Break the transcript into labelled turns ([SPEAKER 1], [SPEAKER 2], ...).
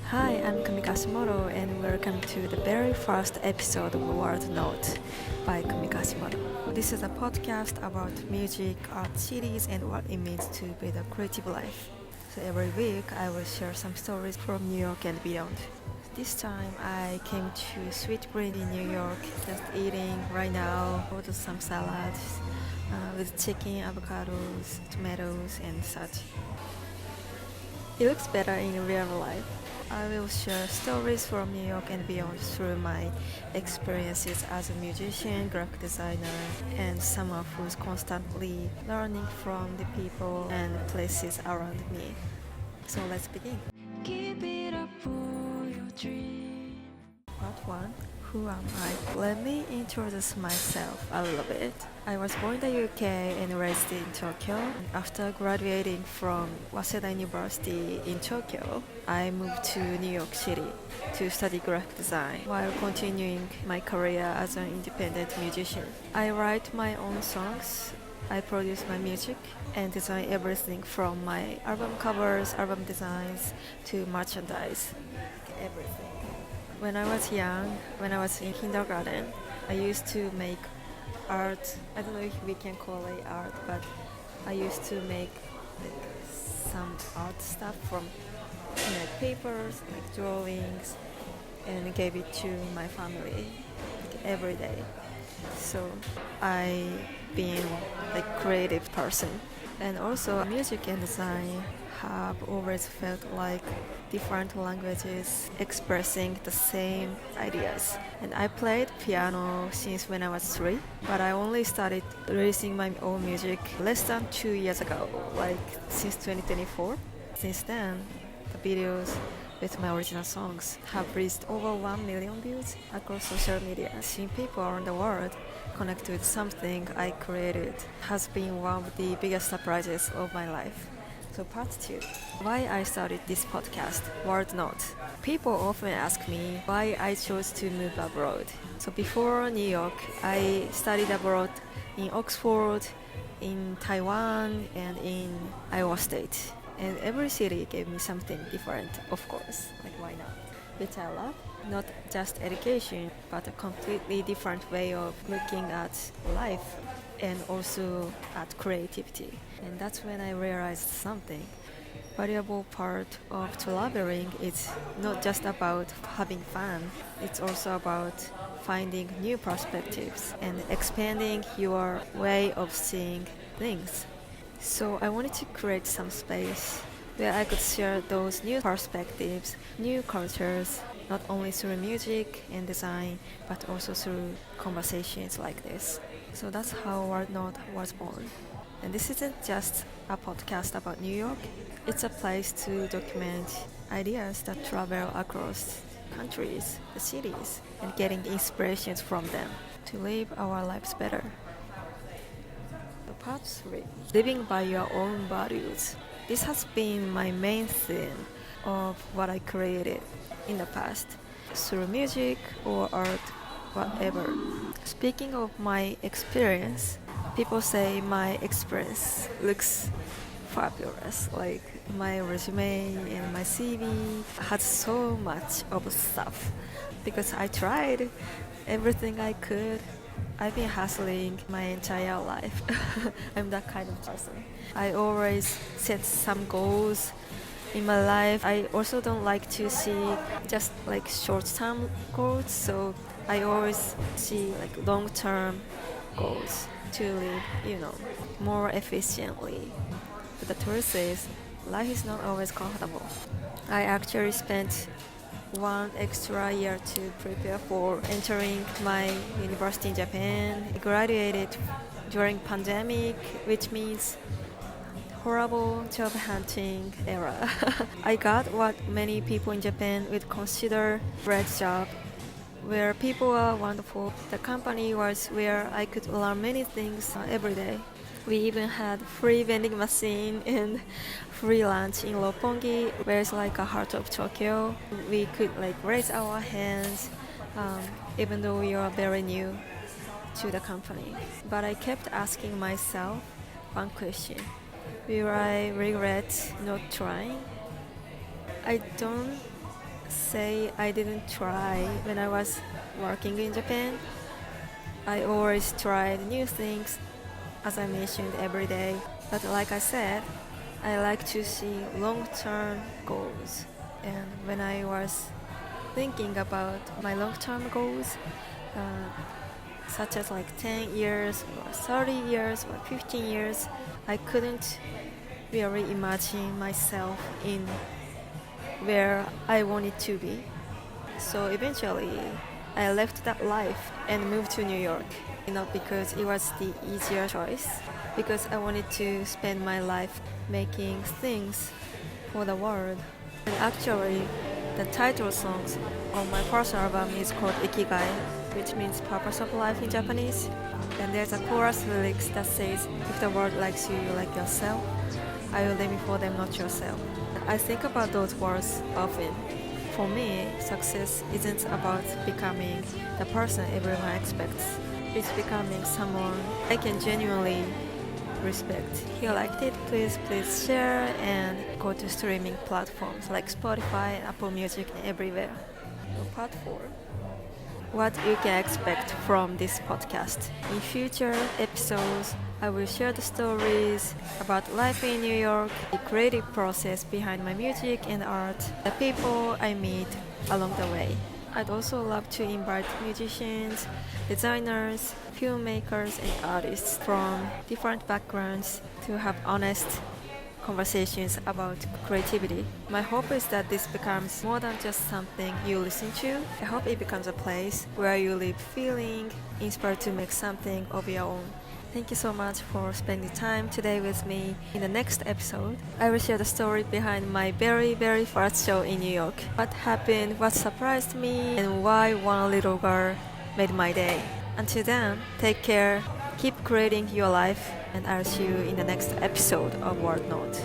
[SPEAKER 1] Hi, I'm Kumika Hashimoto and welcome to the very first episode of World Note by Kumika Hashimoto. This is a podcast about music, art, cities, and what it means to build a creative life. So every week I will share some stories from New York and beyond. This time I came to Sweet Green in New York, just eating right now, ordered some salads with chicken, avocados, tomatoes, and such. It looks better in real life. I will share stories from New York and beyond through my experiences as a musician, graphic designer, and someone who's constantly learning from the people and places around me. So let's begin. Keep it up for your dream. Part 1. Who am I? Let me introduce myself a little bit. I was born in the UK and raised in Tokyo. After graduating from Waseda University in Tokyo, I moved to New York City to study graphic design while continuing my career as an independent musician. I write my own songs, I produce my music and design everything from my album covers, album designs to merchandise, everything. When I was young, when I was in kindergarten, I used to make art. I don't know if we can call it art, but I used to make some art stuff from papers, like drawings, and gave it to my family every day. So I being like creative person, and also music and design have always felt like different languages expressing the same ideas. And I played piano since when I was 3, but I only started releasing my own music less than 2 years ago, like since 2024. Since then, the videos with my original songs have reached over 1 million views across social media. Seeing people around the world connect with something I created has been one of the biggest surprises of my life. So part 2. Why I started this podcast, World Note. People often ask me why I chose to move abroad. So before New York, I studied abroad in Oxford, in Taiwan, and in Iowa State. And every city gave me something different, of course, like why not? Which I love. Not just education, but a completely different way of looking at life and also at creativity. And that's when I realized something. Valuable part of traveling is not just about having fun, it's also about finding new perspectives and expanding your way of seeing things. So I wanted to create some space where I could share those new perspectives, new cultures, not only through music and design, but also through conversations like this. So that's how World Note was born. And this isn't just a podcast about New York, it's a place to document ideas that travel across countries, the cities, and getting the inspirations from them to live our lives better. Part 3. Living by your own values. This has been my main theme of what I created in the past, through music or art, whatever. Speaking of my experience, people say my experience looks fabulous. Like my resume and my CV had so much of stuff because I tried everything I could. I've been hustling my entire life. I'm that kind of person. I always set some goals in my life. I also don't like to see just like short-term goals, so I always see like long-term goals to live, more efficiently. But the truth is, life is not always comfortable. I actually spent 1 extra year to prepare for entering my university in Japan. I graduated during pandemic, which means horrible job hunting era. I got what many people in Japan would consider great job, where people are wonderful. The company was where I could learn many things every day. We even had free vending machine and free lunch in Roppongi, where it's like a heart of Tokyo. We could like raise our hands, even though we are very new to the company. But I kept asking myself one question: will I regret not trying? I don't say I didn't try when I was working in Japan. I always tried new things, as I mentioned, every day. But like I said, I like to see long-term goals. And when I was thinking about my long-term goals, uh, such as like 10 years or 30 years or 15 years, I couldn't really imagine myself in where I wanted to be. So eventually, I left that life and moved to New York. Not because it was the easier choice, because I wanted to spend my life making things for the world. And actually, the title songs on my first album is called Ikigai, which means purpose of life in Japanese. And there's a chorus lyrics that says, if the world likes you, you like yourself. I will live for them, not yourself. I think about those words often. For me, success isn't about becoming the person everyone expects. It's becoming someone I can genuinely respect. If you liked it, please share and go to streaming platforms like Spotify, Apple Music, and everywhere. So part 4. What you can expect from this podcast. In future episodes, I will share the stories about life in New York, the creative process behind my music and art, the people I meet along the way. I'd also love to invite musicians, designers, filmmakers, and artists from different backgrounds to have honest conversations about creativity. My hope is that this becomes more than just something you listen to. I hope it becomes a place where you live feeling inspired to make something of your own. Thank you so much for spending time today with me. In the next episode, I will share the story behind my very first show in New York. What happened, what surprised me, and why one little girl made my day. Until then, take care, keep creating your life, and I'll see you in the next episode of Word Note.